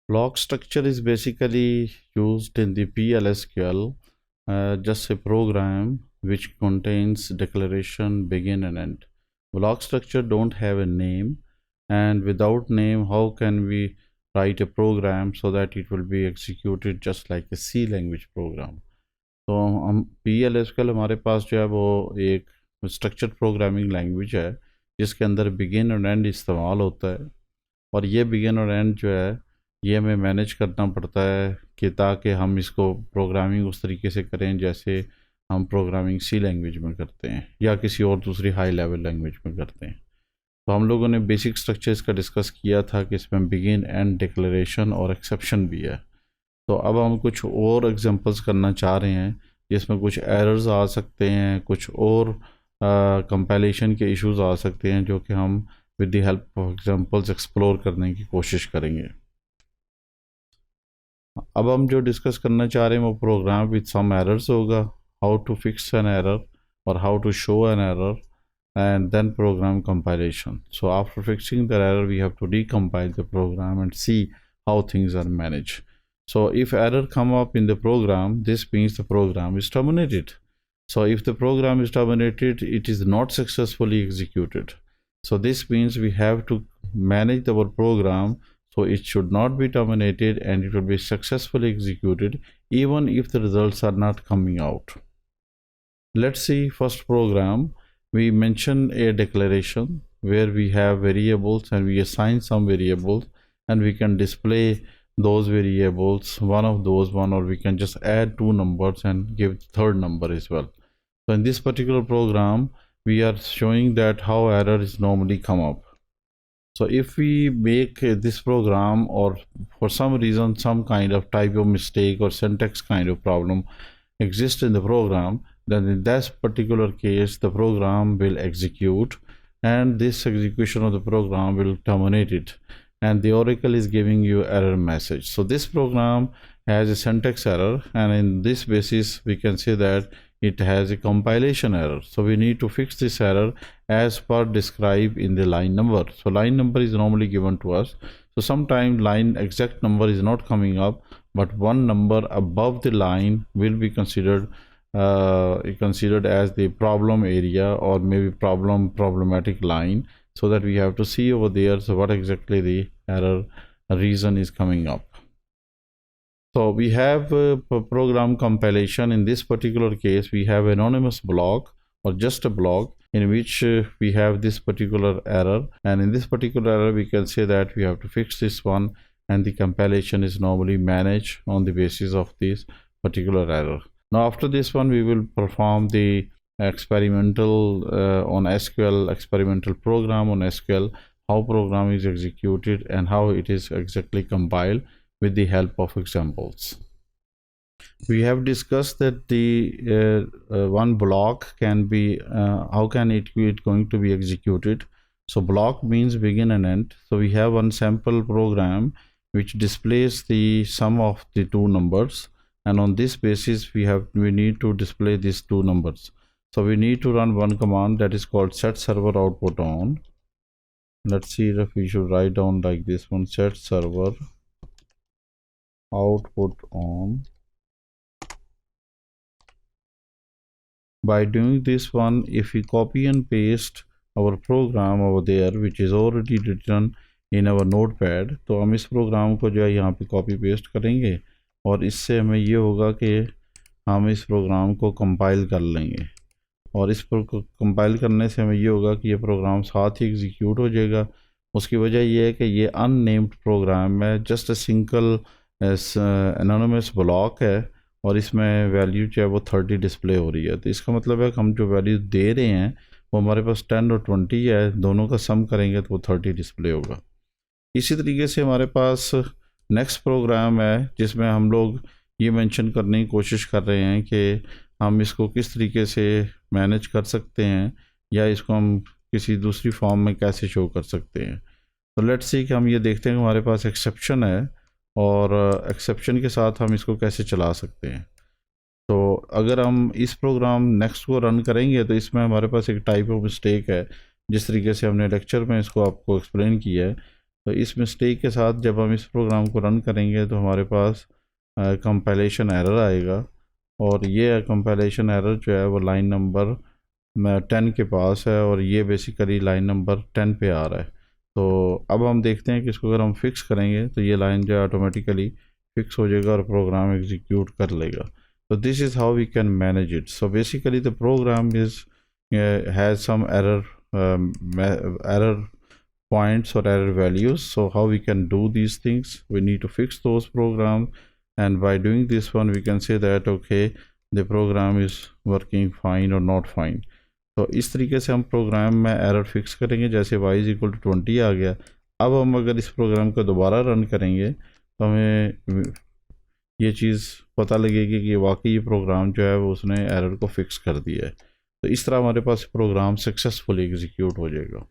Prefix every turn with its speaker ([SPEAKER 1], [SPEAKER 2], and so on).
[SPEAKER 1] Block structure is basically used in the PLSQL, just a program which contains declaration, begin and end. Block structure don't have a name, and without name, how can we write a program so that it will be executed just like a C language program? तो हम PLSQL हमारे पास जो है वो एक structured programming language है जिसके अंदर बिगिन और एंड इस्तेमाल होता है, और ये बिगिन और एंड जो है ये हमें मैनेज करना पड़ता है कि ताकि हम इसको प्रोग्रामिंग उस तरीके से करें जैसे हम प्रोग्रामिंग सी लैंग्वेज में करते हैं या किसी और दूसरी हाई लेवल लैंग्वेज में करते हैं। तो हम लोगों ने बेसिक स्ट्रक्चर्स का डिस्कस किया था कि इसमें बिगिन एंड डिक्लेरेशन और एक्सेप्शन भी है। तो अब हम कुछ और एग्जांपल्स करना चाह रहे हैं जिसमें कुछ एरर्स आ सकते हैं, कुछ और कंपाइलेशन के इश्यूज आ सकते हैं जो कि हम with the help of examples explore करने की कोशिश करेंगे। अब हम जो डिस्कस करना चाह रहे हैं वो प्रोग्राम विद सम एरर्स होगा, how to fix an error और how to show an error and then program compilation. So after fixing the error we have to decompile the program and see how things are managed. So if error come up in the program, this means the program is terminated. So if the program is terminated, it is not successfully executed. So this means we have to manage our program so it should not be terminated and it will be successfully executed even if the results are not coming out. Let's see first program. We mention a declaration where we have variables and we assign some variables and we can display those variables, one of those one, or we can just add two numbers and give third number as well. So in this particular program we are showing that how error is normally come up. So if we make this program or for some reason some kind of type of mistake or syntax kind of problem exists in the program, then in that particular case the program will execute and this execution of the program will terminate it and the oracle is giving you error message. So this program has a syntax error and in this basis we can say that it has a compilation error. So we need to fix this error as per described in the line number. So line number is normally given to us. So sometimes line exact number is not coming up, but one number above the line will be considered as the problem area or maybe problematic line, so that we have to see over there so what exactly the error reason is coming up. So we have program compilation. In this particular case we have anonymous block or just a block in which we have this particular error, and in this particular error we can say that we have to fix this one and the compilation is normally managed on the basis of this particular error. Now after this one we will perform the experimental on SQL, experimental program on SQL, how program is executed and how it is exactly compiled with the help of examples. We have discussed that the one block can be how can it going to be executed. So block means begin and end. So we have one sample program which displays the sum of the two numbers, and on this basis we need to display these two numbers. So we need to run one command that is called set server output on. Let's see if we should write down like this one, set server output on. By doing this one, if we copy and paste our program over there which is already written in our notepad, तो हम इस programme को जो है यहाँ पे copy paste करेंगे और इससे हमें ये होगा कि हम इस प्रोग्राम को कंपाइल कर लेंगे, और इस कंपाइल करने से हमें ये होगा कि ये प्रोग्राम साथ ही एग्जीक्यूट हो जाएगा। उसकी वजह ये है कि ये अननेम्ड प्रोग्राम है, just a single anonymous block है और इसमें वैल्यू जो है वो 30 डिस्प्ले हो रही है। तो इसका मतलब है कि हम जो वैल्यू दे रहे हैं वो हमारे पास 10 और 20 है, दोनों का सम करेंगे तो वो 30 डिस्प्ले होगा। इसी तरीके से हमारे पास नेक्स्ट प्रोग्राम है जिसमें हम लोग ये मेंशन करने की कोशिश कर रहे हैं कि हम इसको किस तरीके से मैनेज कर सकते हैं या इसको हम किसी दूसरी फॉर्म में कैसे शो कर सकते हैं। तो लेट्स सी कि हम ये देखते हैं कि हमारे पास एक्सेप्शन है और एक्सेप्शन के साथ हम इसको कैसे चला सकते हैं। तो अगर हम इस प्रोग्राम नेक्स्ट को रन करेंगे तो इसमें हमारे पास एक टाइप ऑफ मिस्टेक है, जिस तरीके से हमने लेक्चर में इसको आपको एक्सप्लेन किया है तो इस मिस्टेक के साथ जब हम इस प्रोग्राम को रन करेंगे तो हमारे पास कंपाइलेशन एरर आएगा, और ये कंपाइलेशन एरर जो है वो लाइन नंबर 10 के पास है, और ये बेसिकली लाइन नंबर 10 पे आ रहा है। तो अब हम देखते हैं कि इसको अगर हम फिक्स करेंगे तो ये लाइन जो है ऑटोमेटिकली फिक्स हो जाएगा और प्रोग्राम एग्जीक्यूट कर लेगा। तो this is how we can manage it. So basically the program is has some error points or error values. So how we can do these things, we need to fix those programs, and by doing this one we can say that okay, the program is working fine or not fine. तो इस तरीके से हम programme में error fix करेंगे। जैसे y is equal to 20 आ गया, अब हम अगर इस प्रोग्राम को दोबारा रन करेंगे तो हमें ये चीज़ पता लगेगी कि वाकई ये प्रोग्राम जो है वो उसने एरर को फिक्स कर दिया है। तो इस तरह हमारे पास प्रोग्राम सक्सेसफुली एग्जीक्यूट हो जाएगा।